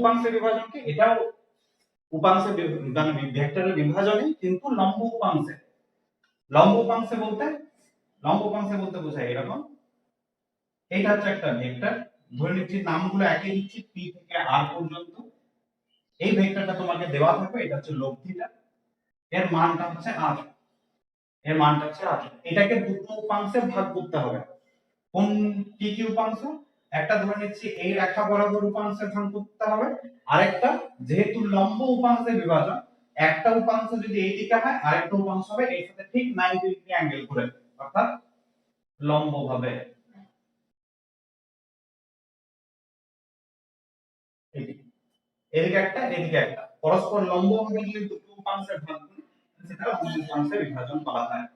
উপাংশের বিভাজনকে এটাও উপাংশের মানে ভেক্টরের বিভাজনই, কিন্তু লম্ব উপাংশে। লম্ব উপাংশে বলতে বোঝায় এরকম, এটা হচ্ছে একটা ভেক্টর, ধরে নিচ্ছি নামগুলো একই দিচ্ছি p থেকে r পর্যন্ত। এই ভেক্টরটা তোমাকে দেওয়া থাকবে, এটা হচ্ছে লব্ধিটা, এর মানটা হচ্ছে r, এটাকে দুটো উপাংশে ভাগ করতে হবে। কোন কি কি উপাংশ? একটা ধরে নিচ্ছি এই রেখা বরাবর উপাংশে ভাগ করতে হবে, আরেকটা যেহেতু লম্ব উপাংশে বিভাজন, একটা উপাংশ যদি এই দিকে হয় আরেকটা উপাংশ হবে এর সাথে ঠিক 90 ডিগ্রি অ্যাঙ্গেল করে, অর্থাৎ লম্বভাবে। এদিকে একটা এদিকে একটা পরস্পর লম্বভাবে যদি দুটো উপাংশে ভাগ করি সেটা লম্ব উপাংশে বিভাজন বলা হয়।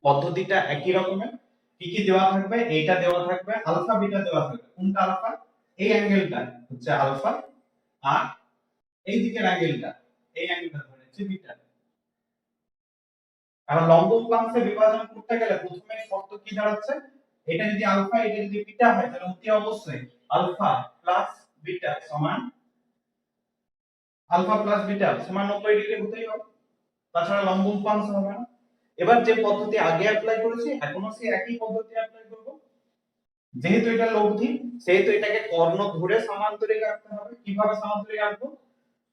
পদ্ধতিটা একই রকমের। কি কি দেওয়া থাকবে? এইটা দেওয়া থাকবে, আলফা বিটা দেওয়া থাকবে। কোনটা আলফা? এই অ্যাঙ্গেলটা হচ্ছে আলফা, আর এই দিকের অ্যাঙ্গেলটা, এই অ্যাঙ্গেলটা ধরে নিচ্ছি বিটা। এখন লম্ব উপাংশে বিভাজন করতে গেলে প্রথমে শর্ত কি দাঁড়াচ্ছে? এটা যদি আলফা এটা যদি বিটা হয় তাহলে অতি অবশ্যই আলফা প্লাস বিটা সমান 90 ডিগ্রি হতেই হবে, তাছাড়া লম্ব উপাংশ হবে না। এবার যে পদ্ধতি আগে অ্যাপ্লাই করেছি এখনো সেই একই পদ্ধতি অ্যাপ্লাই করব। যেহেতু এটা লব্ধি সেহেতু এটাকে কর্ণ ধরে সমান্তরিক রাখতে হবে। কিভাবে সমান্তরিক রাখবো?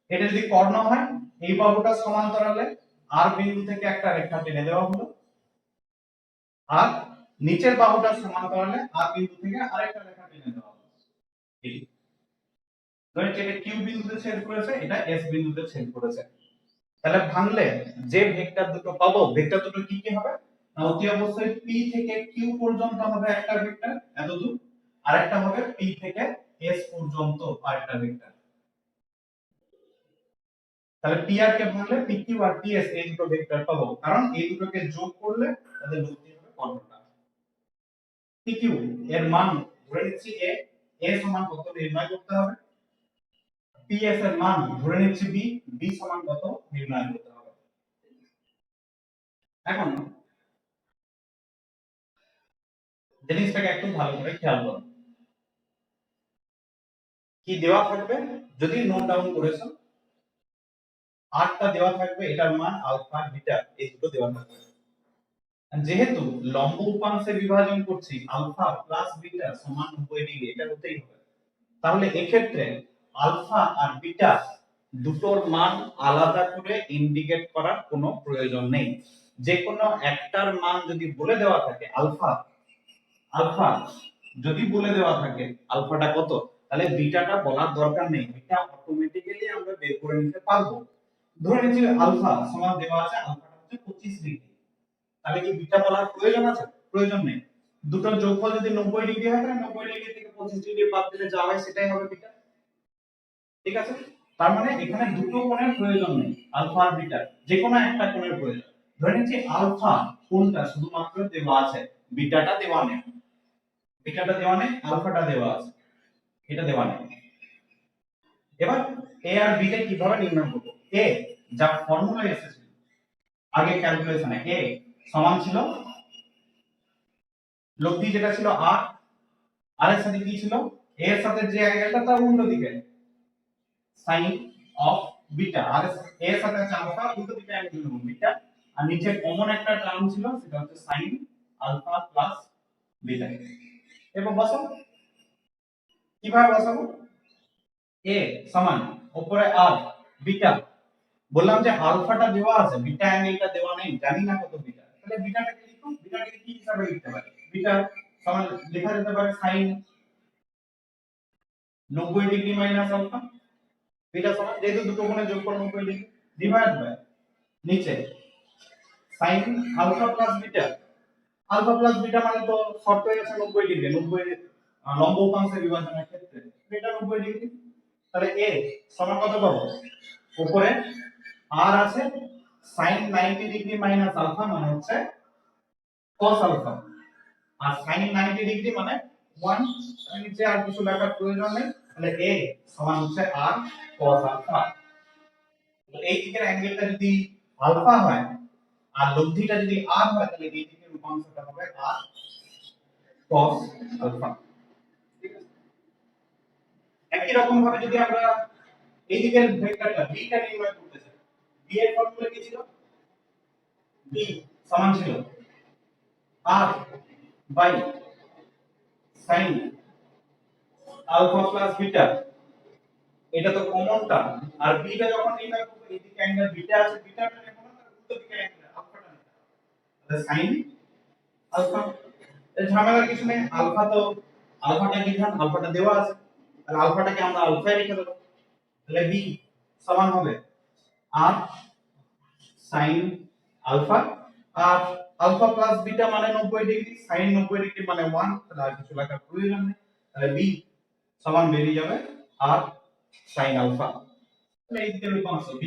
এটা যদি কর্ণ হয় এই বাহুটা সমান্তরালে আর বিন্দু থেকে একটা রেখা টেনে দেওয়া হলো, আর নিচের বাহুটা সমান্তরালে আর বিন্দু থেকে আরেকটা রেখা টেনে দেওয়া হলো। এই ধরে এটা কিউ বিন্দুতে ছেদ করেছে, এটা এস বিন্দুতে ছেদ করেছে। তাহলে ভাঙলে যে ভেক্টর দুটো পাবো, ভেক্টর দুটো কি কি হবে? না অতি অবশ্যই p থেকে q পর্যন্ত হবে একটা ভেক্টর এতদূর, আরেকটা হবে p থেকে s পর্যন্ত আরেকটা ভেক্টর। তাহলে p r কে ভাঙলে pq আর ps এই দুটো ভেক্টর পাবো, কারণ এই দুটোকে যোগ করলে তাদের লব্ধি হবে কর্ণটা। pq এর মান ধরে নিচ্ছি a সমান কত নির্ণয় করতে হবে, ps এর মান ধরে নিচ্ছি b সমান কত নির্ণয় করতে হবে। এখন জিনিসটাকে একটু ভালো করে খেয়াল করুন, কি দেওয়া থাকবে যদি নোট ডাউন করেছো, আরটা দেওয়া থাকবে, এটার মান আলফা বিটা এই দুটো দেওয়া থাকবে। যেহেতু লম্ব উপাংশে বিভাজন করছি আলফা প্লাস বিটা সমান 90 ডিগ্রি, এটা হতেই হবে। তাহলে এক্ষেত্রে আলফা আর বিটা দুটোর মান আলাদা করে ইন্ডিকেট করার কোনো প্রয়োজন নেই। যে কোনো একটার মান যদি বলে দেওয়া থাকে আলফা যদি বলে দেওয়া থাকে আলফাটা কত, তাহলে বিটাটা বলার দরকার নেই, বিটা অটোমেটিক্যালি আমরা বের করে নিতে পারবো। ধরে নিচ্ছি আলফা সমান দেওয়া আছে, আলফাটা হচ্ছে 25 ডিগ্রি, তাহলে কি বিটা বলার প্রয়োজন আছে? প্রয়োজন নেই। দুটোর যোগফল যদি 90 ডিগ্রি হয় তাহলে 90 ডিগ্রি থেকে 25 ডিগ্রি বাদ দিলে যা হয় সেটাই হবে বিটা। ঠিক আছে? তার মানে এখানে দুটো কোণের প্রয়োজন নেই, আলফা আর বিটা যে কোনো একটা কোণের প্রয়োজন। ধরে নিচ্ছি আলফা কোণটা শুধুমাত্র দেওয়া আছে, বিটাটা দেওয়া নেই, আলফাটা দেওয়া আছে, এটা দেওয়া নেই। এবার a আর b কে কিভাবে নির্ণয় করব? a যা ফর্মুলা এসেছে আগে ক্যালকুলেশনে, a সমান ছিল লব্ধি যেটা ছিল r, আর এর সাথে কি ছিল? a এর সাথে যে অ্যাঙ্গেলটা তার উল্টো দিকে sin অফ বিটা, আর এর সাথে আছে আলফা, উল্টো দিকে অ্যাঙ্গেল নেব বিটা, আর নিচে কমন একটা টার্ম ছিল সেটা হচ্ছে sin আলফা প্লাস বিটা। এবার বসাবো, কিভাবে বসাবো? a সমান উপরে r বিটা, বললাম যে আলফাটা দেওয়া আছে, বিটা অ্যাঙ্গেলটা দেওয়া নেই, জানি না কত বিটা, তাহলে বিটাটাকে লিখো। বিটাটাকে কি হিসাবে লিখতে পারি? বিটা সমান লেখা যেতে পারে sin 90 degree minus alpha. Beta সমান যেহেতু দুটো কোণের যোগফল 90 ডিগ্রি ডিভাইড বাই নিচে sin alpha plus beta. Alpha plus beta মানে তো শর্ত হয়ে আছে 90 ডিগ্রি, 90 লম্ব উপাংশের বিভাজনের ক্ষেত্রে এটা 90 ডিগ্রি। তাহলে a সমান কত পাবো? উপরে r আছে sin 90 ডিগ্রি মাইনাস আলফা মানে হচ্ছে cos আলফা, আর sin 90 ডিগ্রি মানে 1, নিচে আর কিছু লেখার প্রয়োজন নেই। তাহলে a সমান হচ্ছে r cos আলফা। তো এই দিকের অ্যাঙ্গেলটা যদি আলফা হয় আর লব্ধিটা যদি r হয় তাহলে এই দিকের রূপাংশটা হবে r cos আলফা। একই রকম ভাবে যদি আমরা এই দিকের ভেক্টরটা v টা নির্ণয় করতে চাই, v এর ফর্মুলা কি ছিল? v সমান ছিল r by sin alpha plus beta, এটা তো কমন টার্ম। আর v টা যখন নির্ণয় করব, এই দিকে অ্যাঙ্গেল বিটা আছে, বিটাটা নেব না, তার উল্টো দিকে অ্যাঙ্গেল আলফাটা নেব, তাহলে sin আলফা। এর ঝামেলার কিছু নেই, আলফাটা কি জান, আলফাটা দেওয়া আছে, তাহলে আলফাটাকে আমরা আলফায় রেখে দেব, তাহলে v সমান হবে r sin আলফা। আর আলফা প্লাস বিটা মানে 90 ডিগ্রি, sin 90 ডিগ্রি মানে 1, তাহলে আর কিছু লেখার প্রয়োজন নেই, তাহলে v সমান বেরিয়ে যাবে r sin আলফা। তাহলে এই দিকের রূপাংশ v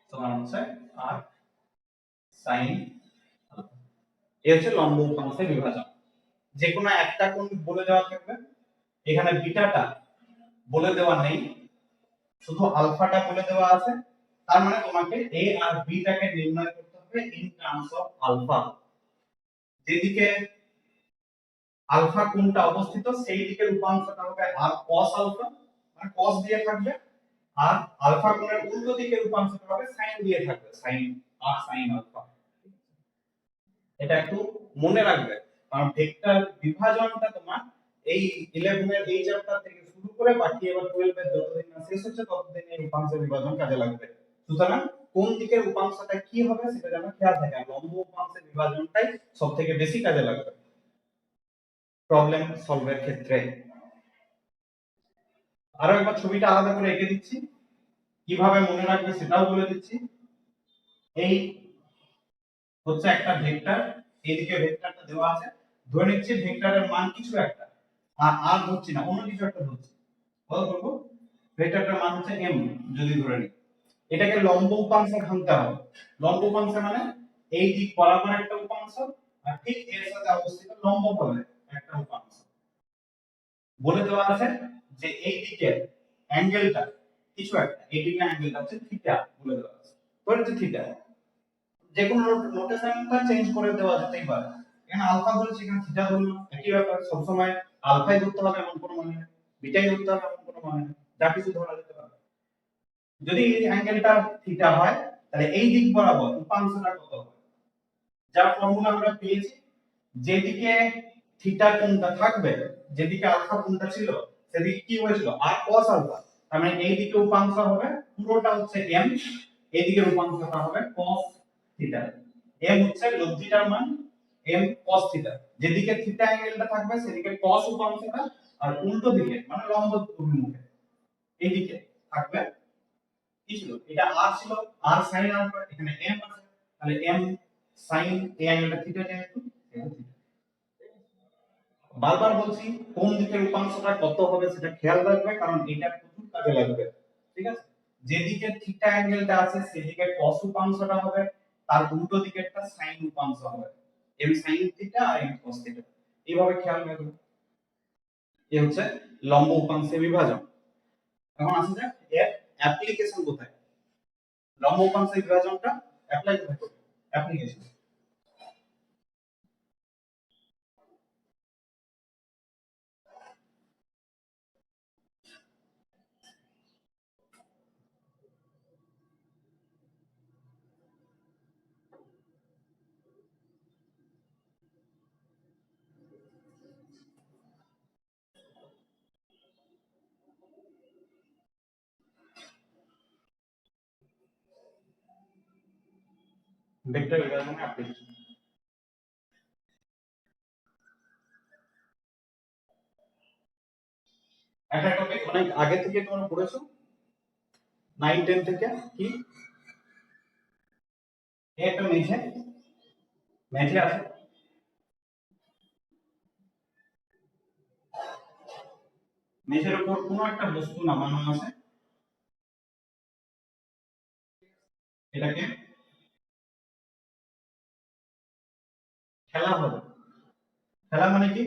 সমান হচ্ছে r sin আলফা। এই হচ্ছে লম্ব উপাংশের বিভাজন। যে কোনো একটা কোণ বলে দেওয়া থাকবে, এখানে বিটাটা বলে দেওয়া নেই, শুধু আলফাটা বলে দেওয়া আছে, তার মানে তোমাকে a আর b টাকে নির্ণয় করতে হবে ইন টার্মস অফ আলফা। যেদিকে আলফা কোণটা অবস্থিত সেই দিকের উপাংশটা হবে r cos আলফা, মানে cos দিয়ে থাকবে, আর আলফা কোণের উল্টো দিকের উপাংশটা হবে sin দিয়ে থাকবে, sin r sin আলফা। এটা একটু মনে রাখবে, কারণ ভেক্টর বিভাজনটা তোমার এই 11 এর এই চ্যাপ্টার থেকে শুরু করে বাকি এবার 12 এর যতদিন না শেষ হচ্ছে ততদিন এই উপাংশ বিভাজন কাজে লাগবে। সুতরাং কোন দিকের উপাংশটা কি হবে সেটা যেন খেয়াল থাকে, আর লম্ব উপাংশের বিভাজনটাই সবথেকে বেশি কাজে লাগবে প্রবলেম সলভের ক্ষেত্রে। আরো একবার ছবিটা আলাদা করে এঁকে দিচ্ছি, কিভাবে মনে রাখবে সেটাও বলে দিচ্ছি। এই হচ্ছে একটা ভেক্টর, এইদিকে ভেক্টরটা দেওয়া আছে, ধরে নিচ্ছি ভেক্টরের মান কিছু একটা, আর ধরছি না, অন্য কিছু একটা ধরছি, কত ধরবো, ভেক্টরটার মান হচ্ছে m যদি ধরে নিই, এটাকে লম্ব উপাংশে ভাঙতে হবে। লম্ব উপাংশ মানে এই দিক বরাবর একটা উপাংশ আর ঠিক এর সাথে অবস্থিত লম্বভাবে একটা উপাংশ। বলে দেওয়া আছে যে এই দিকের অ্যাঙ্গেলটা কিছু একটা, এই দিকের অ্যাঙ্গেলটা হচ্ছে থিটা বলে দেওয়া আছে, ধরে নিচ্ছি থিটা, যে কোনো নোটেশনটা চেঞ্জ করে দেওয়া যেতেই পারে। এখানে আলফা ধরেছি, এখানে থিটা ধরলাম, একই ব্যাপার, সব সময় আলফাই ধরতে হবে এমন কোনো মানে নেই, বিটাই ধরতে হবে এমন কোনো মানে নেই, যা কিছু ধরা যেতে পারে। যদি এই অ্যাঙ্গেলটা থিটা হয়, তাহলে এই দিক বরাবর উপাংশটা কত হবে, যার ফর্মুলা আমরা পেয়েছি, যেদিকে থিটা কোণটা থাকবে, যেদিকে আলফা কোণটা ছিল সেদিকে কি হয়েছিল আর cos আলফা, তার মানে এই দিকে উপাংশ হবে পুরোটা হচ্ছে m, এই দিকের উপাংশটা হবে cos থিটা। m হচ্ছে লব্ধিটার মান, m cos থিটা, যেদিকে থিটা অ্যাঙ্গেলটা থাকবে সেদিকে cos উপাংশটা, আর উল্টো দিকে মানে লম্ব অভিমুখে এইদিকে থাকবে কি ছিল, এটা r ছিল, r sin আলফা, এখানে m আছে, তাহলে m sin এই অ্যাঙ্গেলটা থিটা যেহেতু এটা থিটা। বারবার বলছি কোন দিকের উপাংশটা কত হবে সেটা খেয়াল রাখবে, কারণ এটা প্রচুর কাজে লাগবে, ঠিক আছে। যেদিকে থিটা অ্যাঙ্গেলটা আছে সেদিকে cos উপাংশটা হবে, তার উল্টো দিকেরটা sin উপাংশ হবে, m sin থিটা আর m cos থিটা, এইভাবে খেয়াল রাখবে। এই হচ্ছে লম্ব উপাংশের বিভাজন। এখন আসা যাক এর অ্যাপ্লিকেশন কোথায়, লম্ব উপাংশের বিভাজনটা অ্যাপ্লাই কোথায় করব, অ্যাপ্লিকেশন। ভেক্টর বিভাজনের অ্যাপ্লিকেশন। একটা টপিক অনেক আগে থেকে তোমরা পড়েছো 9 10 থেকে, কি একটা মেঝে, মেঝে আছে, মেঝের উপর কোনো একটা বস্তু নামানো আছে, এটাকে খেলা হবে। খেলা মানে কি,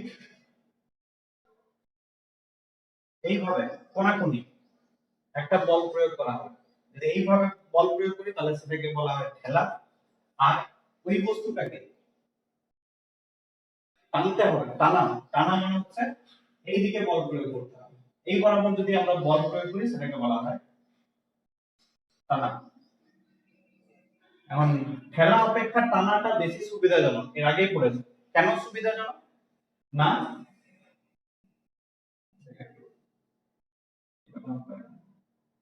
এইভাবে কোনাকুনি একটা বল প্রয়োগ করা হবে, যদি এইভাবে বল প্রয়োগ করি তাহলে সেটাকে বলা হয় খেলা। আর ওই বস্তুটাকে টানতে হবে, টানা, টানা মানে হচ্ছে এইদিকে বল প্রয়োগ করতে হবে, এই বরাবর যদি আমরা বল প্রয়োগ করি সেটাকে বলা হয় টানা। এখন ঠেলা অপেক্ষা টানাটা বেশি সুবিধাজনক, এর আগেই পড়েছে। কেন সুবিধাজনক? না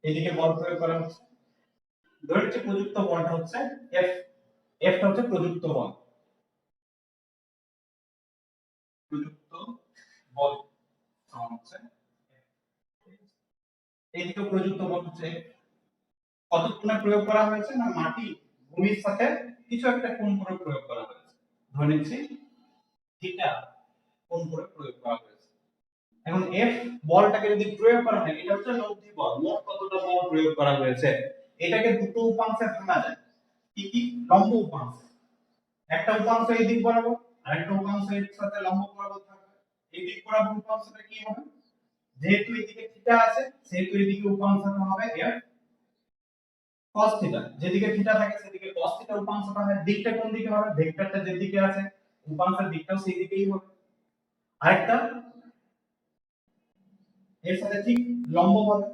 এদিকে বল প্রয়োগ করা হচ্ছে, ধরে নিচ্ছি প্রযুক্ত বলটা হচ্ছে এফ, এফটা হচ্ছে প্রযুক্ত বল, প্রযুক্ত বল সমান হচ্ছে এইদিকে প্রযুক্ত বল হচ্ছে কত কোণে প্রয়োগ করা হয়েছে, না মাটি ভূমির সাথে কিছু একটা কোণ করে প্রয়োগ করা হয়েছে, ধরে নিচ্ছি থিটা কোণ করে প্রয়োগ করা হয়েছে। এখন এফ বলটাকে যদি প্রয়োগ করা হয়, এটা হচ্ছে লব্ধি বল, মোট কতটা বল প্রয়োগ করা হয়েছে, এটাকে দুটো উপাংশে ভাঙা যায়। কি কি? লম্ব উপাংশ, একটা উপাংশ এই দিক বরাবর আর একটা উপাংশ এর সাথে লম্ব বরাবর থাকবে। এই দিক বরাবর উপাংশটা কি হবে? যেহেতু এদিকে থিটা আছে সেহেতু এদিকে উপাংশটা হবে এফ cos থিটা, যেদিকে থিটা থাকে সেদিকে cos থিটা উপাংশটা হয়। দিকটা কোন দিকে হবে? ভেক্টরটা যেদিকে আছে উপাংশের দিকটাও সেই দিকেই হবে। আরেকটা এর সাথে ঠিক লম্ব হবে,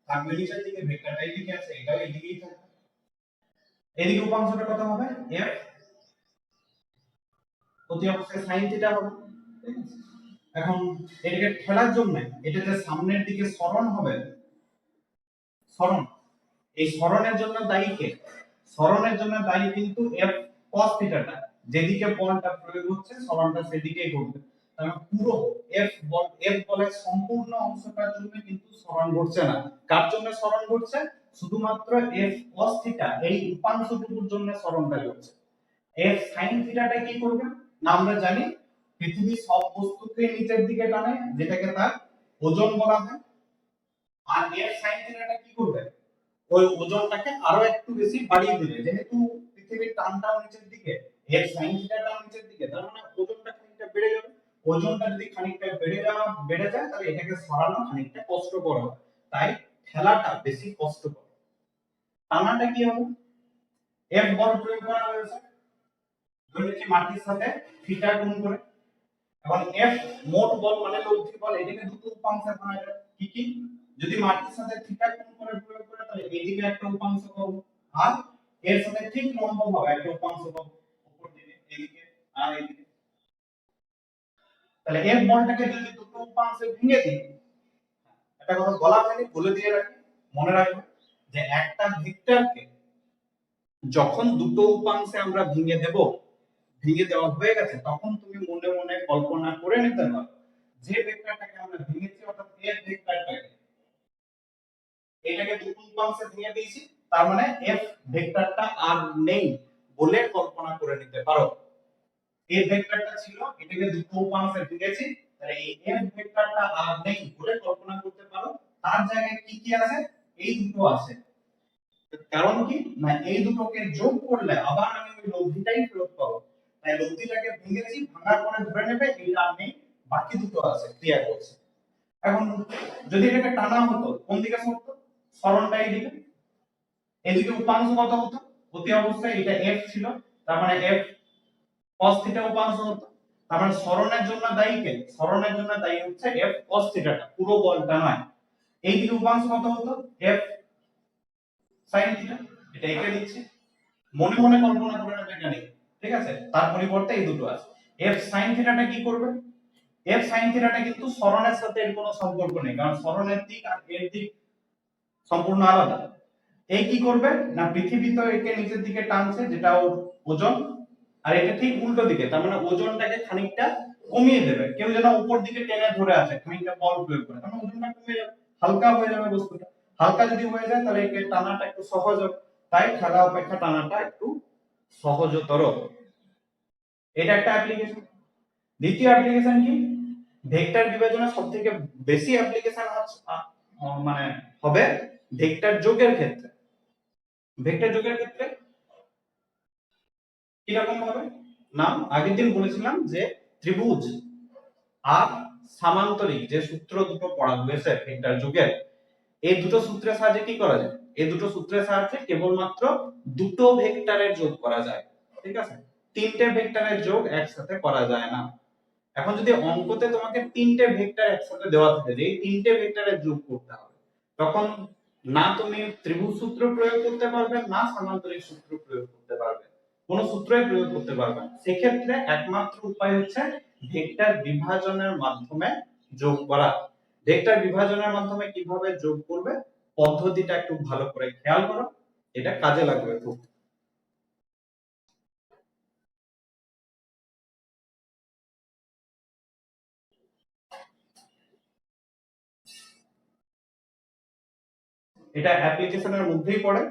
থাকবে নিচের দিকে, ভেক্টরটা এইদিকে আছে এটাও এইদিকেই থাকবে। এদিকে উপাংশটা কত হবে? f প্রতি অবস্থায় sin থিটা হবে। এখন এটাকে ঠেলার জন্য এটা যে সামনের দিকে সরণ হবে, সরণ, এই সরণের জন্য দায়ী কে? সরণের জন্য দায়ী কিন্তু f cos থিটাটা, যেদিকে বলটা প্রয়োগ হচ্ছে সরণটা সেদিকেই ঘটবে। তাহলে পুরো f বলের সম্পূর্ণ অংশটার জন্য কিন্তু সরণ ঘটছে না। কার জন্য সরণ ঘটছে? শুধুমাত্র f cos থিটা এই উপাংশটুকুর জন্য সরণটা ঘটছে। f sin থিটাটা কি করবে? না আমরা জানি পৃথিবীর সব বস্তুকে নিচের দিকে টানে, যেটাকে তার ওজন বলা হয়। আর f sin থিটাটা কি করবে? ওই ওজনটাকে আরো একটু বেশি বাড়িয়ে দিবে, যেহেতু পৃথিবীর টানটাও নিচের দিকে, এর সাইন থিটাটাও নিচের দিকে, তার মানে ওজনটা খানিকটা বেড়ে যাবে। ওজনটা যদি খানিকটা বেড়ে যায় তাহলে এটাকে সরানো খানিকটা কষ্টকর হবে, তাই ঠেলাটা বেশি কষ্টকর। টানাটা কি হবে? এফ বল প্রয়োগ করা হয়েছে, ধরে নিচ্ছি মাটির সাথে থিটা গুণ করে। এখন এফ মোট বল মানে লব্ধি বল, এটাকে দুটো উপাংশে ভাঙা যায়। কি কি? যদি মাটির সাথে থিটা কোণ করে প্রয়োগ করে তাহলে এইদিকে একটা উপাংশ পাবো, আর এর সাথে ঠিক লম্বভাবে একটা উপাংশ পাবো উপর দিকে, এইদিকে আর এইদিকে। তাহলে এফ বলটাকে যদি দুটো উপাংশে ভেঙে দিই, একটা কথা বলা হয়নি, বলে দিয়ে রাখি, মনে রাখবে যে একটা ভেক্টরকে যখন দুটো উপাংশে আমরা ভেঙে দেব, ভেঙে দেওয়া হয়ে গেছে, তখন তুমি মনে মনে কল্পনা করে নিতে পারো যে ভেক্টরটাকে আমরা ভেঙেছি অর্থাৎ এফ ভেক্টরটাকে, এটাকে দুটো উপাংশে ভেঙে দিয়েছি, তার মানে এফ ভেক্টরটা আর নেই বলে কল্পনা করে নিতে পারো। এই ভেক্টরটা ছিল, এটাকে দুটো উপাংশে ভেঙেছি, তাহলে এই এফ ভেক্টরটা আর নেই বলে কল্পনা করতে পারো। তার জায়গায় কি কি আছে? এই দুটো আছে। কারণ কি? না এই দুটোকে যোগ করলে আবার আমি ওই লব্ধিটাই ফেরত পাবো। তাই লব্ধিটাকে ভেঙেছি, ভাঙার পরে ধরে নেবে এইটা আর নেই, বাকি দুটো আছে, ক্লিয়ার করছে। এখন যদি এটাকে টানা হতো কোন দিকে সরতো? সরণটা এইদিকে, এদিকে উপাংশ কত হতো? প্রতি অবস্থায় এটা f ছিল, তার মানে f cos থিটা উপাংশ হতো। তার মানে সরণের জন্য দায়ী কে? সরণের জন্য দায়ী হচ্ছে f cos থিটাটা, পুরো বলটা নয়। এইদিকে উপাংশ কত হতো? f sin থিটা, এটা এঁকে দিচ্ছি, মনে মনে কল্পনা করে নেবে জানি, ঠিক আছে? তার পরিবর্তে এই দুটো আছে। f sin থিটাটা কি করবে? f sin থিটাটা কিন্তু সরণের সাথে এর কোনো সম্পর্ক নেই, কারণ সরণের দিক আর এর দিক সম্পূর্ণ আলাদা। এই কি করবে? না পৃথিবী তো একে নিচের দিকে টানছে, যেটা ওর ওজন, আর এটা ঠিক উল্টো দিকে, তার মানে ওজনটাকে খানিকটা কমিয়ে দেবে। কেউ যেন উপর দিকে টেনে ধরে আছে, খানিকটা বল প্রয়োগ করে, তার মানে ওজনটা কমে যাবে, হালকা হয়ে যাবে বস্তুটা। হালকা যদি হয়ে যায় তাহলে একে টানাটা একটু সহজ হবে, তাই ঠেলা অপেক্ষা টানাটা একটু সহজতর। এটা একটা অ্যাপ্লিকেশন। দ্বিতীয় অ্যাপ্লিকেশন কি? ভেক্টর বিভাজনের সবথেকে বেশি অ্যাপ্লিকেশন মানে হবে ভেক্টর যোগের ক্ষেত্রে। ভেক্টর যোগের ক্ষেত্রে কি রকম ভাবে? নাম আগের দিন বলেছিলাম যে ত্রিভুজ আর সামান্তরিক যে সূত্র দুটো পড়া হয়েছে ভেক্টর যোগের, এই দুটো সূত্রের সাহায্যে কি করা যায়? এই দুটো সূত্রের সাহায্যে কেবলমাত্র দুটো ভেক্টরের যোগ করা যায়, ঠিক আছে? তিনটে ভেক্টরের যোগ একসাথে করা যায় না। এখন যদি অঙ্কতে তোমাকে তিনটে ভেক্টর একসাথে দেওয়া থাকে যে এই তিনটে ভেক্টরের যোগ করতে হবে, তখন না তুমি ত্রিভুজ সূত্র প্রয়োগ করতে পারবে না সামান্তরিক সূত্র প্রয়োগ করতে পারবে, কোন সূত্রই প্রয়োগ করতে পারবে না। সেক্ষেত্রে একমাত্র উপায় হচ্ছে ভেক্টর বিভাজনের মাধ্যমে যোগ করা। ভেক্টর বিভাজনের মাধ্যমে কিভাবে যোগ করবে পদ্ধতিটা একটু ভালো করে খেয়াল করো, এটা কাজে লাগবে খুব। এটা অ্যাপ্লিকেশনের মধ্যেই পড়ে,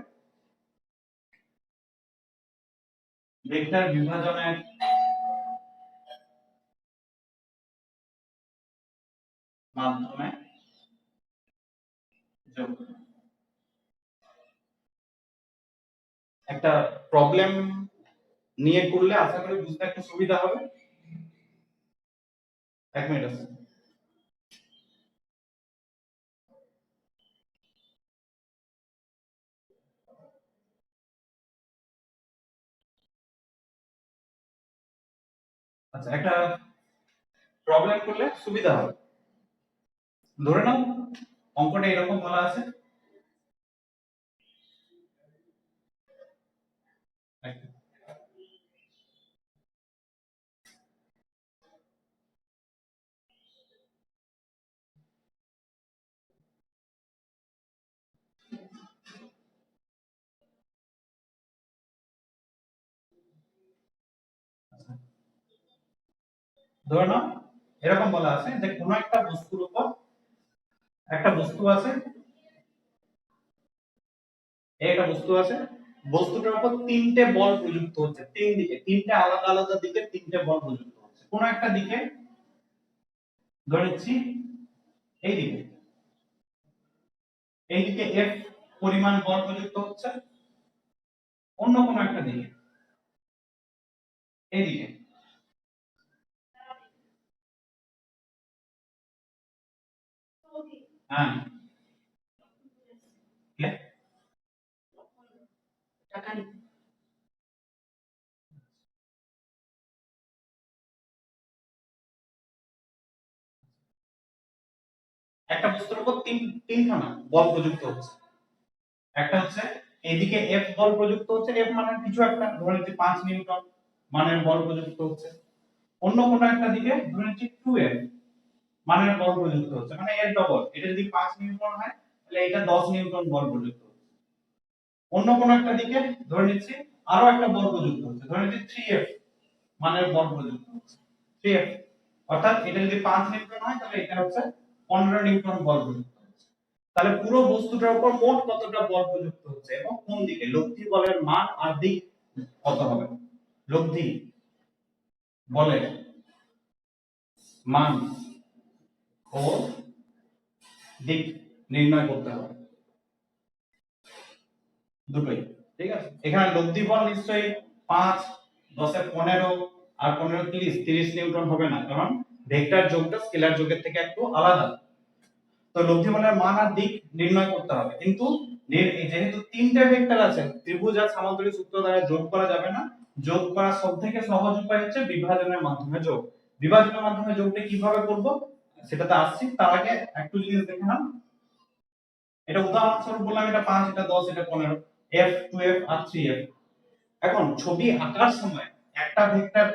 ভেক্টর বিভাজনের মাধ্যমে যোগ। একটা প্রবলেম নিয়ে করলে আশা করি বুঝতে একটু সুবিধা হবে। এক মিনিট আছে। আচ্ছা, একটা প্রবলেম করলে সুবিধা হবে। ধরে নাও অঙ্কটা এরকম বলা আছে, ধরে নাও এরকম বলা আছে যে কোন একটা বস্তুর উপর, একটা বস্তু আছে, এই একটা বস্তু আছে, বস্তুটার উপর তিনটে বল প্রযুক্ত হচ্ছে, তিন দিকে, তিনটে আলাদা আলাদা দিকে তিনটে বল প্রযুক্ত হচ্ছে। কোন একটা দিকে ধরে নিচ্ছি এইদিকে, এইদিকে এফ পরিমাণ বল প্রযুক্ত হচ্ছে, অন্য কোন একটা দিকে এইদিকে, হ্যাঁ একটা বস্তুর উপর তিনখানা বল প্রযুক্ত হচ্ছে। একটা হচ্ছে এদিকে এফ বল প্রযুক্ত হচ্ছে, এফ মানে কিছু একটা ধরে নিচ্ছি 5 নিউটন মানের বল প্রযুক্ত হচ্ছে, অন্য কোন একটা দিকে ধরে নিচ্ছি 2f মানের বল প্রযুক্ত হচ্ছে, মানে এর ডবল। এটা যদি 5 নিউটন হয় তাহলে এটা 10 নিউটন বল প্রযুক্ত হচ্ছে। অন্য কোন একটা দিকে ধরে নিচ্ছি আরো একটা বল প্রযুক্ত হচ্ছে, ধরে নিচ্ছি 3f মানের বল প্রযুক্ত হচ্ছে, 3f, অর্থাৎ এটা যদি 5 নিউটন হয় তাহলে এটা হচ্ছে 15 নিউটন বল প্রযুক্ত হচ্ছে। তাহলে পুরো বস্তুটার উপর মোট কতটা বল প্রযুক্ত হচ্ছে এবং কোন দিকে, লব্ধি বলের মান আর দিক কত হবে, লব্ধি বলের মান ও দিক নির্ণয় করতে হবে, দুটোই। ঠিক আছে, এখানে লব্ধি বল নিশ্চয়ই 5 10 এ 15 আর 15 30 নিউটন হবে না, কারণ ভেক্টর যোগটা স্কেলার যোগের থেকে একটু আলাদা। তো লব্ধি বলের মান আর দিক নির্ণয় করতে হবে, কিন্তু যেহেতু তিনটে ভেক্টর আছে ত্রিভুজ আর সামান্তরিক সূত্র দ্বারা যোগ করা যাবে না। যোগ করার সবথেকে সহজ উপায় হচ্ছে বিভাজনের মাধ্যমে যোগ। বিভাজনের মাধ্যমে যোগটা কিভাবে করব সেটাতে আসছি, তার আগে একটু জিনিস দেখে নাও। এটা উদাহরণস্বরূপ বললাম, এটা 5, এটা 10, এটা 15, f 2f আর 3f। এখন ছবি আঁকার সময় একটা ভেক্টর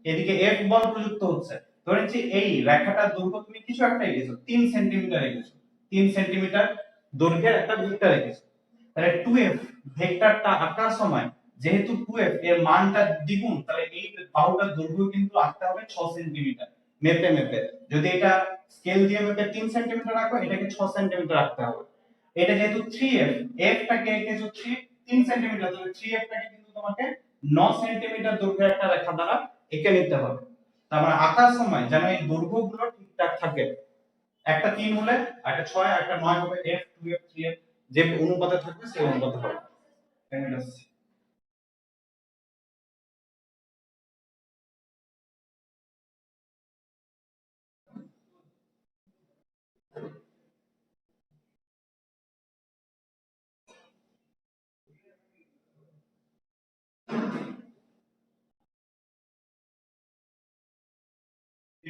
এদিকে f বল প্রযুক্ত হচ্ছে, ধরে নিচ্ছি এই রেখাটার দৈর্ঘ্য তুমি কিছু একটা এঁকেছো 3 সেন্টিমিটার এঁকেছো, 3 সেন্টিমিটার দৈর্ঘ্যের একটা ভেক্টর এঁকেছো, তাহলে 2f ভেক্টরটা আঁকার সময় যেহেতু 2f এর মানটা দ্বিগুণ, তাহলে এই বাহুটার দৈর্ঘ্য কিন্তু আঁকতে হবে 6 সেন্টিমিটার মেপে মেপে। যদি এটা স্কেল দিয়ে মেপে 3 সেন্টিমিটার রাখো, এটাকে 6 সেন্টিমিটার রাখতে হবে। এটা যেহেতু 3f, f টাকে এঁকেছো 3 সেন্টিমিটার, তাহলে 3f টাকে কিন্তু তোমাকে 9 সেন্টিমিটার দৈর্ঘ্যের একটা রেখা দ্বারা এঁকে নিতে হবে। তার মানে আঁকার সময় যেন এই দৈর্ঘ্যগুলো ঠিকঠাক থাকে, একটা 3 হলে একটা 6 একটা 9 হবে, f 2f 3f যে অনুপাতে থাকবে সেই অনুপাতে হবে।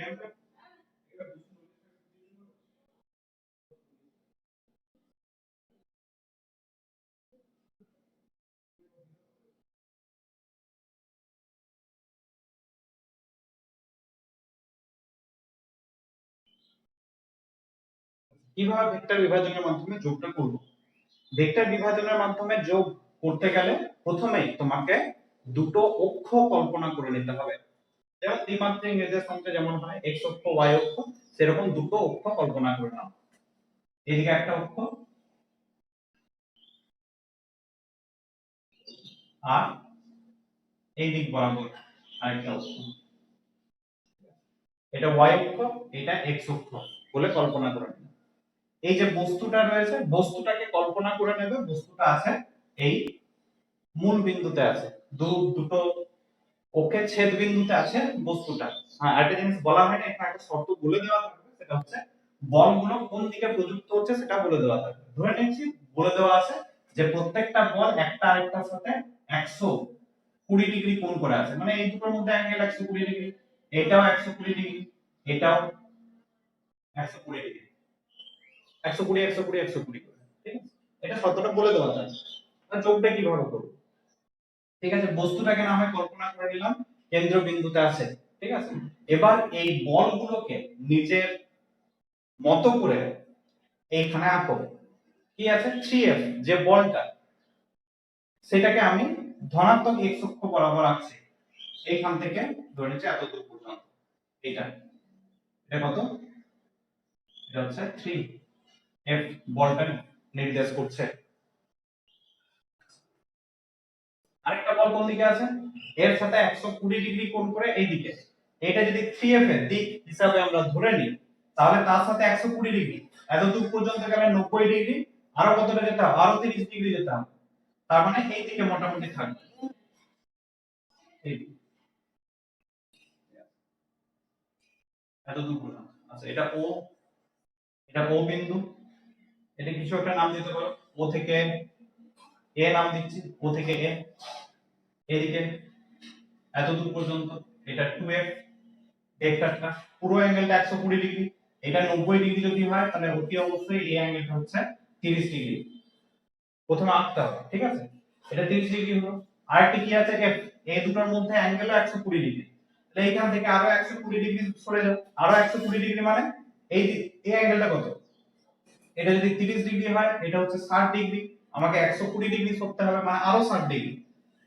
কিভাবে ভেক্টর বিভাজনের মাধ্যমে যোগটা করব? ভেক্টর বিভাজনের মাধ্যমে যোগ করতে গেলে প্রথমেই তোমাকে দুটো অক্ষ কল্পনা করে নিতে হবে। যেমন দ্বিমাত্রিক নির্দেশাঙ্কে যেমন হয় x অক্ষ y অক্ষ, সেরকম দুটো অক্ষ কল্পনা করে নাও। এদিকে একটা অক্ষ আর এই দিক বরাবর আরেকটা অক্ষ। এটা y অক্ষ, এটা x অক্ষ বলে কল্পনা করে নিও। এই যে বস্তুটা রয়েছে, বস্তুটাকে কল্পনা করে নেবে। বস্তুটা আছে এই মূল বিন্দুতে আছে, দুটো ওকে ছেদ বিন্দুতে আছে বস্তুটা। হ্যাঁ, একটা জিনিস বলা হয় না, এখানে একটা শর্ত বলে দেওয়া থাকবে, সেটা হচ্ছে বলগুলো কোন দিকে প্রযুক্ত হচ্ছে সেটা বলে দেওয়া থাকবে। ধরে নিচ্ছি বলে দেওয়া আছে যে প্রত্যেকটা বল একটা আরেকটার সাথে 120 ডিগ্রি কোণ করে আছে, মানে এই দুটোর মধ্যে অ্যাঙ্গেল 120 ডিগ্রি, এটাও 120 ডিগ্রি, এটাও 120 ডিগ্রি, 120 120 120 করে, ঠিক আছে? এটা শর্তটা বলে দেওয়া থাকে। যোগটা কিভাবে করব? ঠিক আছে, বস্তুটাকে না হয় কল্পনা করে নিলাম কেন্দ্র বিন্দুতে আছে, ঠিক আছে? এবার এই বলগুলোকে নিজের মতো করে এইখানে আঁকো। কি আছে 3F যে বলটা, সেটাকে আমি ধনাত্মক x অক্ষ বরাবর আঁকছি। এইখান থেকে ধরে নিচ্ছি এত দূর পর্যন্ত। এটা এটা কত? এটা হচ্ছে 3F, বলটা নির্দেশ করছে। আরেকটা বল কোন দিকে আছে? এর সাথে 120 ডিগ্রি কোণ করে এই দিকে। এটা যদি 3F এর দিক হিসাবে আমরা ধরে নিই, তাহলে তার সাথে 120 ডিগ্রি, এত দূর পর্যন্ত গেলে 90 ডিগ্রি, আরো কতটা যেতে হবে? আরো 30 ডিগ্রি যেতে হবে। তার মানে এই দিকে মোটামুটি থাকবে এই দিকে, এত দূর পর্যন্ত। আচ্ছা, এটা ও, এটা ও বিন্দু, এটা কিছু একটা নাম দিতে পারো। ও থেকে এ নাম দিচ্ছি, ও থেকে এ, এদিকে এত দূর পর্যন্ত। এটা 2F ভেক্টরটা, পুরো অ্যাঙ্গেলটা 120 ডিগ্রি। এটা 90 ডিগ্রি যদি হয় তাহলে অতি অবশ্যই এই অ্যাঙ্গেলটা হচ্ছে 30 ডিগ্রি। প্রথমে আঁকতে হবে, ঠিক আছে? এটা 30 ডিগ্রি হলো। আরেকটি কি আছে এফ, এই দুটোর মধ্যে অ্যাঙ্গেল 120 ডিগ্রি। তাহলে এইখান থেকে আরো 120 ডিগ্রি সরে যাও। আরো 120 ডিগ্রি মানে এই এই অ্যাঙ্গেলটা কত? এটা যদি 30 ডিগ্রি হয়, এটা হচ্ছে 60 ডিগ্রি। আমাকে 120 ডিগ্রি সরতে হবে, মানে আরো 60 ডিগ্রি।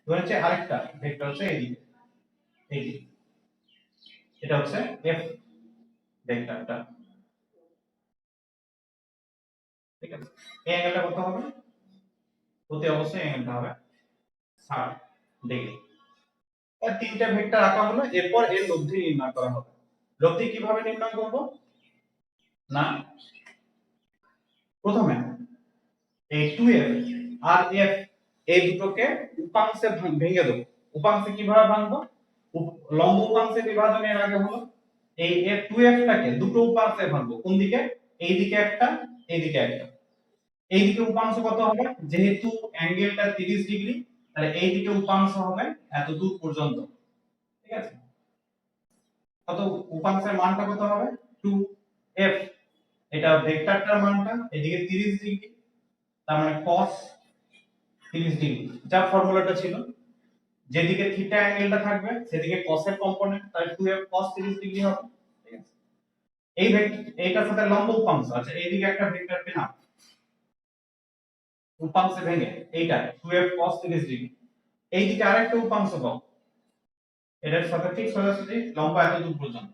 ধরে হচ্ছে আরেকটা ভেক্টর হচ্ছে এইদিকে, এইদিকে। এটা হচ্ছে এফ ভেক্টরটা, ঠিক আছে? এই অ্যাঙ্গেলটা কত হবে? অতি অবশ্যই অ্যাঙ্গেলটা হবে 60 ডিগ্রি। আর তিনটা ভেক্টর আঁকা হলো, এরপর এর লব্ধি নির্ণয় করা হবে। লব্ধি কিভাবে নির্ণয় করব? না, প্রথমে এই 2F আর F এই দুটোকে উপাংশে ভেঙে দেব। উপাংশে কিভাবে ভাঙবো? লম্ব উপাংশে বিভাজনের আগে হলো এই 2F টাকে দুটো উপাংশে ভাঙবো। কোন দিকে? এই দিকে একটা, এই দিকে একটা। এই দিকে উপাংশ কত হবে? যেহেতু অ্যাঙ্গেলটা 30 ডিগ্রি, তাহলে এই দিকে উপাংশ হবে এত দূর পর্যন্ত, ঠিক আছে? কত উপাংশের মানটা কত হবে? 2F। এটা ভেক্টরটার মানটা, এদিকে 30 ডিগ্রি, তার মানে cos 30 ডিগ্রি, যা ফর্মুলাটা ছিল। যেদিকে থিটা অ্যাঙ্গেলটা থাকবে সেদিকে cos এর কম্পোনেন্ট, তাহলে 2F cos 30 ডিগ্রি হবে, ঠিক আছে? এই ভেক্টর এইটার সাথে লম্ব উপাংশ আছে, এইদিকে একটা ভেক্টর পেলাম উপাংশে ভেঙে, এইটা 2F cos 30 ডিগ্রি। এইদিকে আরেকটা উপাংশ পাবো, এটার সাথে ঠিক সোজাসুজি লম্ব এত দূর পর্যন্ত।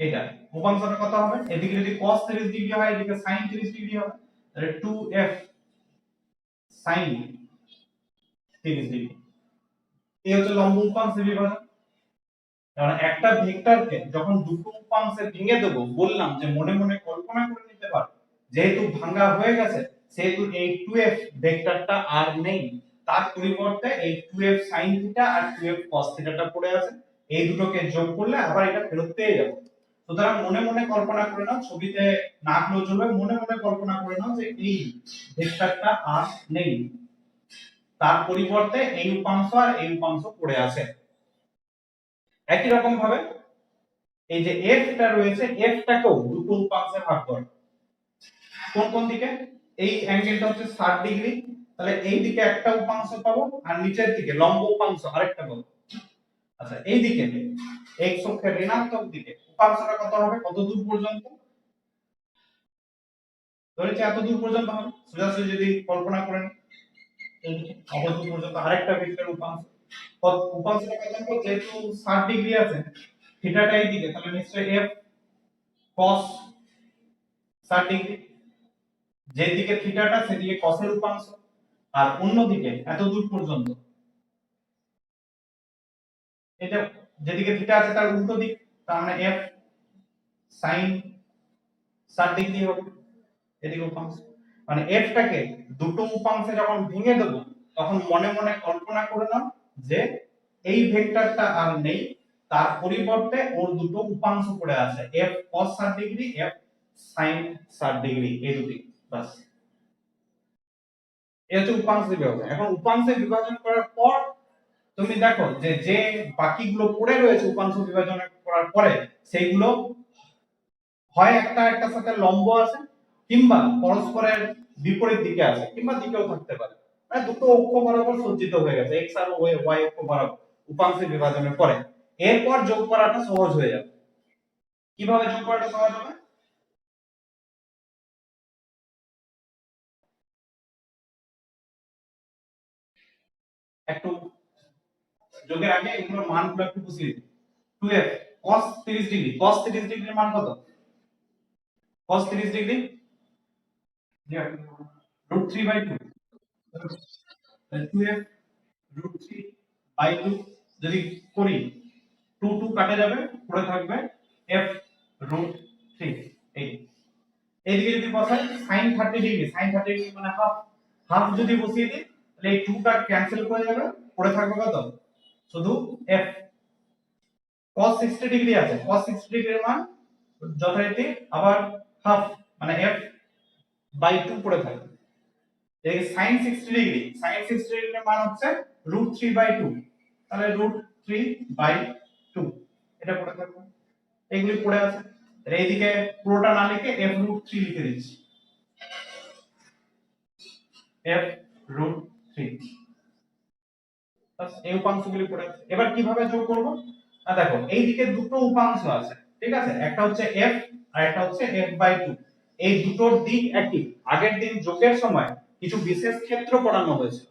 এটা উপাংশটা কত হবে? এদিকে যদি cos 30 ডিগ্রি হয়, এদিকে sin 30 ডিগ্রি হবে, তাহলে 2F sin 30 ডিগ্রি। এই হচ্ছে লম্ব উপাংশের বিভাজন। কারণ একটা ভেক্টরকে যখন দুটো উপাংশে ভেঙে দেব, বললাম যে মনে মনে কল্পনা করে নিতে পারো, যেহেতু ভাঙা হয়ে গেছে সেহেতু এই 2F ভেক্টরটা আর নেই। তার পরিবর্তে এই 2F sin থিটা আর 2F cos থিটাটা পড়ে আছে। এই দুটোকে যোগ করলে আবার এটা ফেরত পেয়ে যাবো। সুতরাং মনে মনে কল্পনা করে নাও, ছবিতে না আঁকলেও চলবে, মনে মনে কল্পনা করে নাও যে এই ভেক্টরটা আর নেই, তার পরিবর্তে এই উপাংশ আর এই উপাংশ পড়ে আছে। একই রকম ভাবে এই যে f টা রয়েছে f টাকেও দুটো উপাংশে ভাগ করে। কোন কোন দিকে? এই অ্যাঙ্গেলটা হচ্ছে 60 ডিগ্রি, তাহলে এই দিকে একটা উপাংশ পাবো আর নিচের দিকে লম্ব উপাংশ আরেকটা পাবো। আচ্ছা এই দিকে x অক্ষের ঋণাত্মক দিকে উপাংশটা কত হবে, কত দূর পর্যন্ত? ধরেছি এত দূর পর্যন্ত হবে, সোজাসুজি যদি কল্পনা করেন এই দিকে কত দূর পর্যন্ত আরেকটা ভেক্টর উপাংশ। উপাংশটা কত হবে, যেহেতু 60 ডিগ্রি আছে থিটাটা এই দিকে, তাহলে নিশ্চয়ই f cos 60 ডিগ্রি, যেদিকে থিটাটা সেদিকে cos এর উপাংশ, আর অন্যদিকে এত দূর পর্যন্ত এটা যেদিকে থিটা আছে তার উল্টো দিক, তার মানে f sin 60 ডিগ্রি হবে এদিকে উপাংশ। মানে f টাকে দুটো উপাংশে যখন ভেঙে দেব তখন মনে মনে কল্পনা করে নাও যে এই ভেক্টরটা আর নেই, তার পরিবর্তে ওর দুটো উপাংশ পড়ে আছে, f cos 60 degree f sin 60 degree, এই দুটি বাস। এই হচ্ছে উপাংশ বিভাজন। এখন উপাংশে বিভাজন করার পর তুমি দেখো যে যে বাকিগুলো পড়ে রয়েছে উপাংশ বিভাজন করার পরে সেইগুলো হয় একটা একটার সাথে লম্ব আছে, কিংবা পরস্পরের বিপরীত দিকে আছে, কিংবা দিকেও থাকতে পারে, মানে দুটো অক্ষ বরাবর সজ্জিত হয়ে গেছে x আর y অক্ষ বরাবর উপাংশে বিভাজনের পরে। এরপর যোগ করাটা সহজ হয়ে যাবে। কিভাবে যোগ করাটা সহজ হবে? একটু যোগের আগে এগুলোর মানগুলো একটু বুঝিয়ে দিই। 2f cos 30 ডিগ্রি, cos 30 ডিগ্রির মান কত? cos 30 ডিগ্রি √3/2, তাহলে 2f √3/2 যদি করি 2 2 কাটে যাবে, পড়ে থাকবে f √3। এই এইদিকে যদি বসাই sin 30 ডিগ্রি, sin 30 ডিগ্রি মানে হাফ, হাফ যদি বসিয়ে দিই তাহলে এই 2 টা ক্যান্সেল করে যাবে, পড়ে থাকবে কত? শুধু f। cos 60 ডিগ্রি আছে, cos 60 ডিগ্রির মান যথারীতি আবার হাফ, মানে f বাই 2 পড়ে থাকবে। এই sin 60 ডিগ্রি, sin 60 ডিগ্রির মান হচ্ছে √3/2, তাহলে √3/2 এটা পড়ে থাকবে। এগুলি পড়ে আছে, তাহলে এইদিকে পুরোটা না লিখে f√3 লিখে দিচ্ছি, f√3। বাস এই উপাংশগুলি পড়ে আছে। এবার কিভাবে যোগ করব? দেখো এইদিকে দুটো উপাংশ আছে, ঠিক আছে, একটা হচ্ছে f আর একটা হচ্ছে f/2। এই দুটোর দিক একই। আগের দিন যোগের সময় কিছু বিশেষ ক্ষেত্র পড়ানো হয়েছে।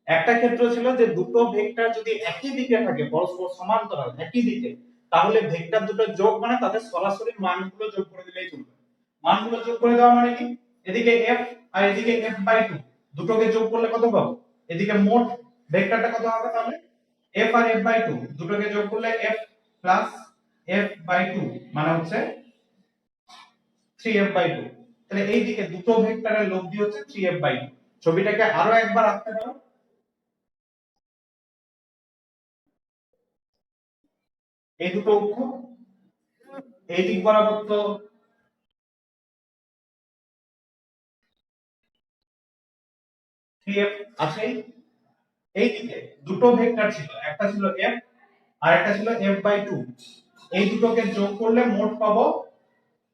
একটা ক্ষেত্র ছিল যে দুটো ভেক্টর যদি একই দিকে থাকে, পরস্পর সমান্তরাল একই দিকে, তাহলে ভেক্টর দুটো যোগ মানে তাদের সরাসরি মানগুলো যোগ করে দিলেই চলবে। মানগুলো যোগ করে দেওয়া মানে কি, এদিকে f আর এদিকে f/2 দুটোকে যোগ করলে কত পাবো? এদিকে মোট ভেক্টরটা কত হবে তাহলে? f আর f/2 দুটোকে যোগ করলে f প্লাস f/2 মানে হচ্ছে 3f/2। তাহলে এইদিকে দুটো ভেক্টরের লব্ধি হচ্ছে 3f/2। ছবিটাকে আরো একবার আঁকতে পারো। এই দুটো অক্ষ এই দিক বরাবর তো 3f আছেই। এইদিকে দুটো ভেক্টর ছিল, একটা ছিল f আর একটা ছিল f/2। এই দুটোকে যোগ করলে মোট পাবো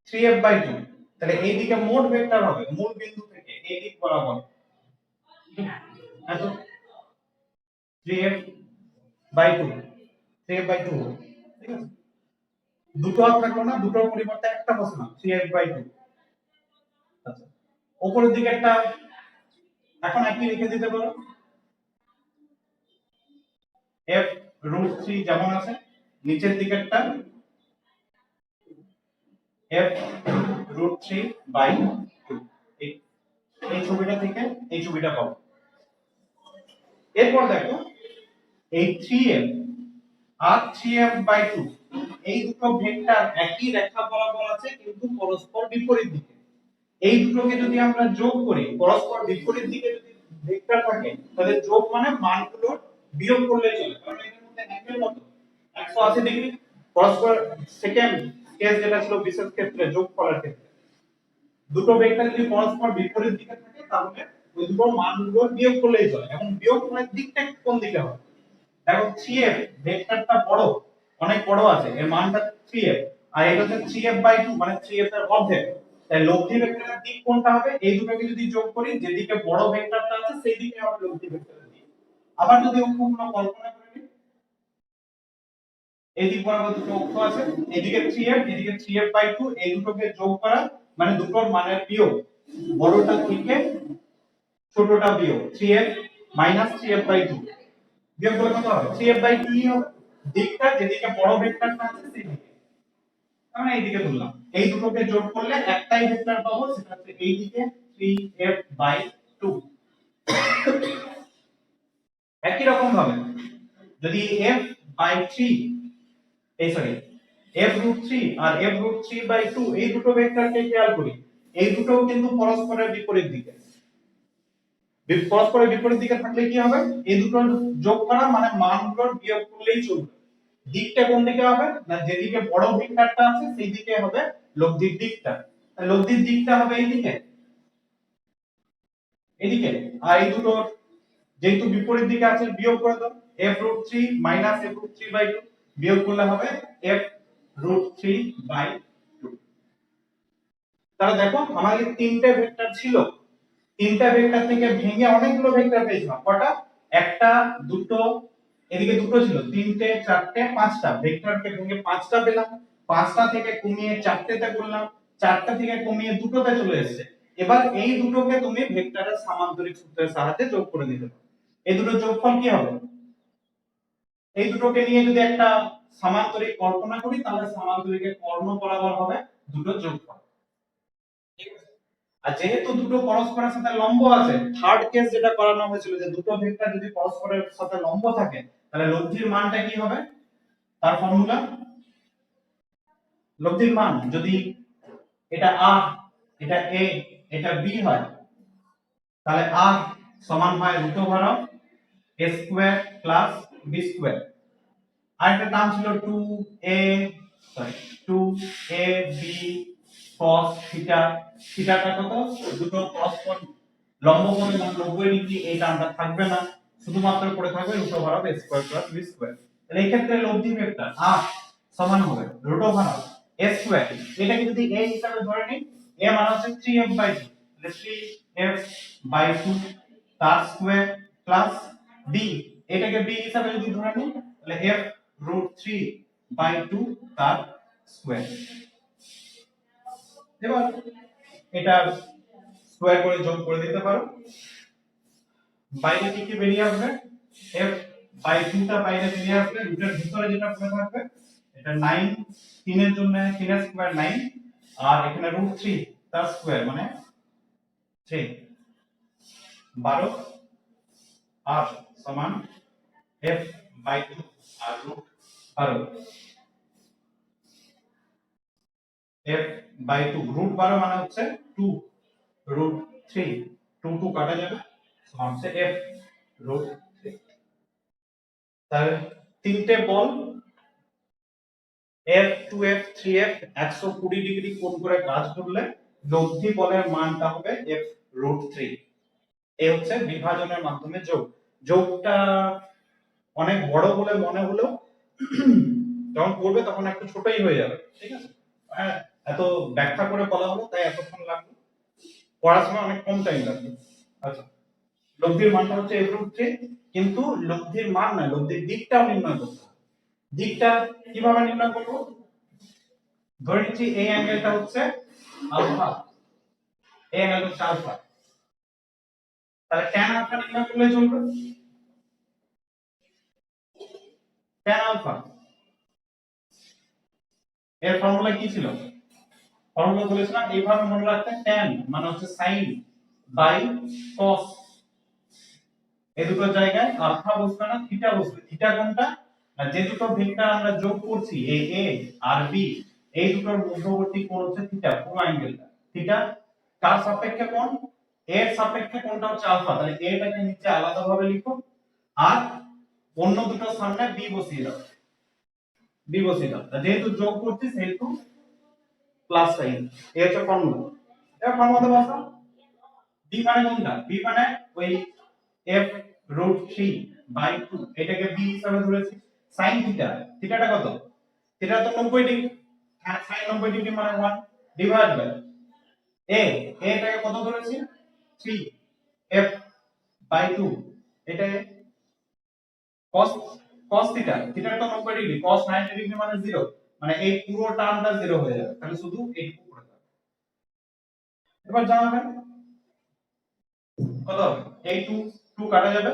3f/2। তাহলে এইদিকে মোট ভেক্টর হবে মূল বিন্দু থেকে এই দিক বরাবর এত 3f/2, 3f/2 ঠিক আছে। দুটো আর থাকলো না, দুটোর পরিবর্তে একটা বসালাম 3f/2। আচ্ছা উপরের দিকে একটা এখন একই লিখে দিতে পারো, f√3 যেমন আছে, নিচের দিকেরটা f√3/2। এই এই ছবিটা থেকে এই ছবিটা পাবো। এরপর দেখো এই 3f আর 3f/2 এই দুটো ভেক্টর একই রেখা বরাবর আছে কিন্তু পরস্পর বিপরীত দিকে। এই দুটোকে যদি আমরা যোগ করি, পরস্পর বিপরীত দিকে যদি ভেক্টর থাকে তাহলে যোগ মানে মানগুলো বিয়োগ করলেই চলে, কারণ এর মধ্যে অ্যাঙ্গেল কত? 180 ডিগ্রি। পরস্পর সেকেন্ড কেস যেটা ছিল বিশেষ ক্ষেত্রে যোগফলের ক্ষেত্রে, দুটো ভেক্টর যদি পরস্পর বিপরীত দিকে থাকে তাহলে ওই দুটো মানগুলো বিয়োগ করলেই চলে। এবং বিয়োগ করার দিকটা কোন দিকে হবে? দেখো 3f ভেক্টরটা বড়, অনেক বড় আছে, এর মানটা 3f, আর এটা হচ্ছে 3f/2 মানে 3f এর অর্ধেক। তাই লব্ধি ভেক্টরের দিক কোনটা হবে? এই দুটোকে যদি যোগ করি, যেদিকে বড় ভেক্টরটা আছে সেই দিকে হবে লব্ধি ভেক্টরের দিক। আবার যদি অঙ্কগুলো কল্পনা করে নিই, এই দিক বরাবর দুটো অক্ষ আছে, এদিকে 3f এদিকে 3f/2, এই দুটোকে যোগ করা মানে দুটোর মানের বিয়োগ, বড়টা থেকে ছোটটা বিয়োগ, 3f - 3f/2 বিয়োগ করলে কত হবে? 3f/2 ই হবে, দিকটা যেদিকে বড় ভেক্টরটা আছে সেই দিকে। আমরা এইদিকে ধরলাম, এই দুটোকে যোগ করলে একটাই ভেক্টর পাবো, সেটা হচ্ছে এইদিকে 3f/2। একই রকম ভাবে যদি f/3 এই সরি f√3 আর f√3/2 এই দুটো ভেক্টরকে খেয়াল করি, এই দুটোও কিন্তু পরস্পরের বিপরীত দিকে। পরস্পরের বিপরীত দিকে থাকলে কি হবে? এই দুটো যোগ করা মানে মানগুলোর বিয়োগ করলেই চলবে। দিকটা কোন দিকে হবে? না যেদিকে বড় ভেক্টরটা আছে সেই দিকে হবে লব্ধির দিকটা। তাহলে লব্ধির দিকটা হবে এইদিকে, এদিকে। আর এই দুটো যেহেতু বিপরীত দিকে আছে বিয়োগ করে দাও, f√3 - f√3/2 বিয়োগ করলে হবে f√3/2। তাহলে দেখো আমাদের তিনটে ভেক্টর ছিল, তিনটা ভেক্টর থেকে ভেঙে অনেকগুলো ভেক্টর পেয়েছিলাম। কটা? একটা, দুটো, এদিকে দুটো ছিল, তিনটে, চারটে, পাঁচটা ভেক্টরকে ভেঙে পাঁচটা পেলাম। পাঁচটা থেকে কমিয়ে চারটেতে করলাম, চারটা থেকে কমিয়ে দুটোতে চলে এসেছে। এবার এই দুটোকে তুমি ভেক্টরের সামান্তরিক সূত্রের সাহায্যে যোগ করে দিতে পারো। এই দুটোর যোগফল কি হবে? এই দুটোকে নিয়ে যদি একটা সামান্তরিক কল্পনা করি, তাহলে সামান্তরিকের কর্ণ বরাবর হবে দুটো যোগফল। আর যেহেতু দুটো পরস্পরের সাথে লম্ব আছে, থার্ড কেস যেটা করানো হয়েছিল যে দুটো ভেক্টর যদি পরস্পরের সাথে লম্ব থাকে, তাহলে লব্ধির মানটা কি হবে? তার ফর্মুলা, লব্ধির মান যদি এটা r, এটা a, এটা b হয়, তাহলে r সমান হয় √a² + b²। আর একটা টার্ম ছিল 2ab cos থিটা, থিটাটা কত? দুটো পরস্পর লম্ব কোণে 90 ডিগ্রি, এই টার্মটা থাকবে না, শুধুমাত্র পড়ে থাকবে √a² + b²। তাহলে এই ক্ষেত্রে লব্ধি ভেক্টর r সমান হবে √a²। এটাকে যদি a হিসাবে ধরে নিই, a মানে হচ্ছে 3f/2, তাহলে 3f/2 তার স্কয়ার প্লাস b, এটাকে b হিসাবে যদি ধরে নিই, তাহলে f√3/2 তার স্কয়ার। এবার এটা স্কয়ার করে যোগ করে দিতে পারো, বাইরে কি বেরিয়ে আসবে? f/2 টা বাইরে বেরিয়ে আসবে, রুটের ভিতরে যেটা পড়ে থাকবে এটা 9, 3 এর জন্য 3 এর স্কয়ার 9, আর এখানে √3 তার স্কয়ার মানে 3, 12 আর সমান f/2 আর √12, f/2 √12 মানে হচ্ছে 2, √3 2 2 কাটা যাবে, সমান হচ্ছে f√3। তাহলে তিনটে বল f 2f 3f 120 ডিগ্রি কোণ করে কাজ করলে লব্ধি বলের মানটা হবে f√3। এই হচ্ছে বিভাজনের মাধ্যমে যোগ। যোগটা অনেক বড় বলে মনে হলেও যখন করবে তখন একটু ছোটই হয়ে যাবে, ঠিক আছে? হ্যাঁ, এত ব্যাখ্যা করে বলা হলো তাই এতক্ষণ লাগলো, পড়ার সময় অনেক কম টাইম লাগবে। আচ্ছা, লব্ধির মানটা হচ্ছে f√3, কিন্তু লব্ধির মান না, লব্ধির দিকটাও নির্ণয় করতে হবে। দিকটা কিভাবে নির্ণয় করব? ধরে নিচ্ছি এই অ্যাঙ্গেলটা হচ্ছে আলফা, এই অ্যাঙ্গেল হচ্ছে আলফা, তাহলে tan আলফা নির্ণয় করলে চলবে। tan আলফা এর ফর্মুলা কি ছিল? ফর্মুলা বলেছিলাম এইভাবে মনে রাখতে, tan মানে হচ্ছে sin বাই cos, এই দুটো জায়গায় আলফা বসবে না, থিটা বসবে। থিটা কোনটা? না যে দুটো ভেক্টর আমরা যোগ করছি, এই a আর b, এই দুটোর মধ্যবর্তী কোণ হচ্ছে থিটা, পুরো অ্যাঙ্গেলটা থিটা। কার সাপেক্ষে কোণ? এর সাপেক্ষে কোণটা হচ্ছে আলফা, তাহলে a টাকে নিচে আলাদাভাবে লিখো, আর অন্য দুটোর সামনে b বসিয়ে দাও, b বসিয়ে দাও। যেহেতু যোগ করছি সেহেতু প্লাস সাইন, এই হচ্ছে ফর্মুলা। এবার ফর্মুলাতে বসাও, b মানে কোনটা? b মানে ওই f√3/2, এটাকে b হিসাবে ধরেছি। sin থিটা, থিটাটা কত? থিটা তো 90 ডিগ্রি, sin 90 ডিগ্রি মানে 1 ডিভাইড বাই a এটাকে কত ধরেছি 3 f বাই 2 এটা cos cos থিটা থিটা তো 90 ডিগ্রি cos 90 ডিগ্রি মানে 0 মানে এই পুরো টার্মটা 0 হয়ে যাবে তাহলে শুধু এইটুকু করে দাও এবার জানাবেন কত হবে এই 2 2 কাটা যাবে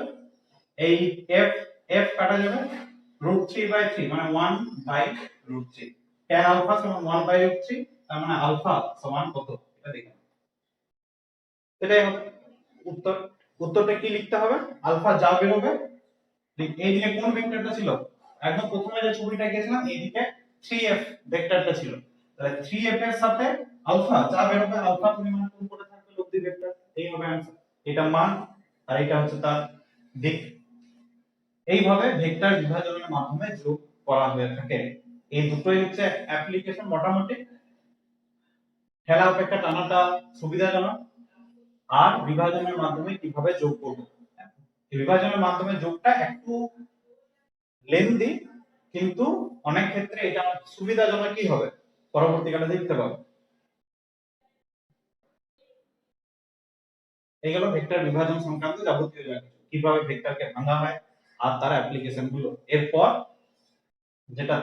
এই f f কাটা যাবে √3/3 মানে 1 বাই √3 tan আলফা সমান 1 বাই √3 তার মানে আলফা সমান কত এটা দেখুন এটাই হবে উত্তর উত্তরটা কি লিখতে হবে আলফা যা বের হবে এইদিকে কোন ভেক্টরটা ছিল একদম প্রথমে যে ছবিটা গেছিলাম এইদিকে 3f ভেক্টরটা ছিল তাহলে 3f এর সাথে আলফা যা বের হবে আলফা পরিমাণ কোন করে থাকবে লব্ধি ভেক্টর এই হবে आंसर এটা মান আর এটা হচ্ছে তার দিক এইভাবে ভেক্টর বিভাজনের মাধ্যমে যোগ করা হয়ে থাকে এই দুটোই হচ্ছে অ্যাপ্লিকেশন মোটামুটি ঠেলা অপেক্ষা টানাটা সুবিধাজনক আর বিভাজনের মাধ্যমে কিভাবে যোগ করব এই বিভাজনের মাধ্যমে যোগটা একটু লেন্দি কিন্তু অনেক ক্ষেত্রে এটা সুবিধাজনক কি হবে পরবর্তীকালে দেখতে পাবো এই গেল ভেক্টর বিভাজন সংক্রান্ত যাবতীয় যা কিছু কিভাবে ভেক্টরকে ভাঙা হয় আর তার অ্যাপ্লিকেশন গুলো এরপর যেটা